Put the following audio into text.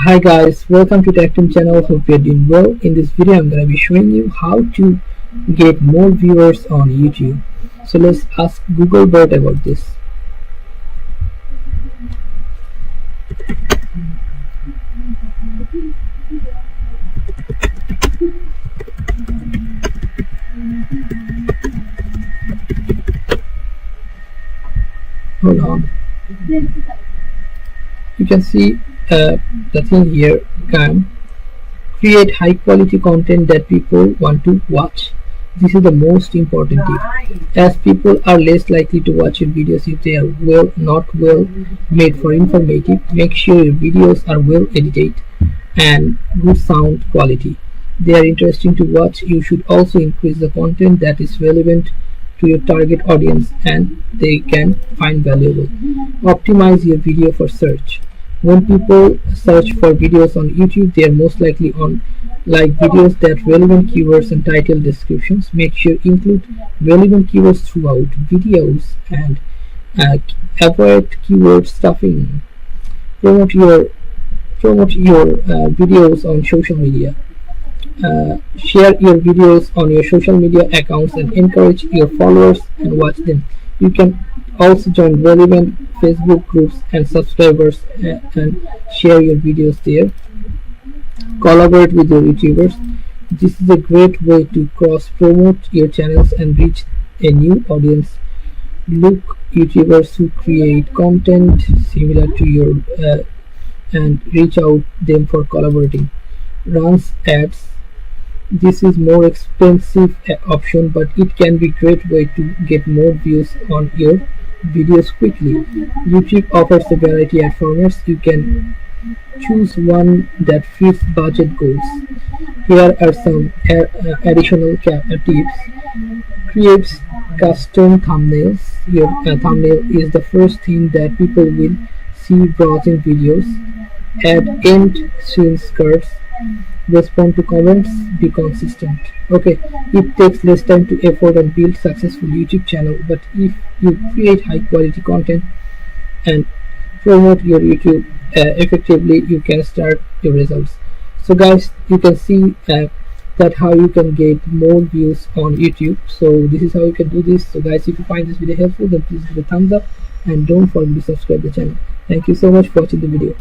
Hi guys, welcome to Tech Team channel. Hope you're doing well. In this video I'm going to be showing you how to get more viewers on YouTube. So let's ask Google Bot about this. Hold on. You can see the thing here. Create high quality content that people want to watch. This is the most important tip, as people are less likely to watch your videos if they are not well made for informative. Make sure your videos are well edited and good sound quality. They are interesting to watch. You should also increase the content that is relevant to your target audience and they can find valuable. Optimize your video for search. When people search for videos on YouTube, they are most likely on like videos that relevant keywords and title descriptions. Make sure include relevant keywords throughout videos and avoid keyword stuffing. Promote your videos on social media. Share your videos on your social media accounts and encourage your followers and watch them. You can also join relevant Facebook groups and subscribers and share your videos there. Collaborate with your YouTubers. This is a great way to cross promote your channels and reach a new audience. Look YouTubers who create content similar to your and reach out them for collaborating. Runs ads. This is more expensive option, but it can be great way to get more views on your videos quickly. YouTube offers a variety of formats. You can choose one that fits budget goals. Here are some additional tips. Create custom thumbnails. Your thumbnail is the first thing that people will see browsing videos. Add end screen skirts. Respond to comments. Be consistent. Okay, it takes less time to effort and build successful YouTube channel, but if you create high quality content and promote your YouTube effectively, you can start your results. So guys, you can see that how you can get more views on YouTube. So this is how you can do this. So guys, if you find this video helpful, then please give a thumbs up and don't forget to subscribe the channel. Thank you so much for watching the video.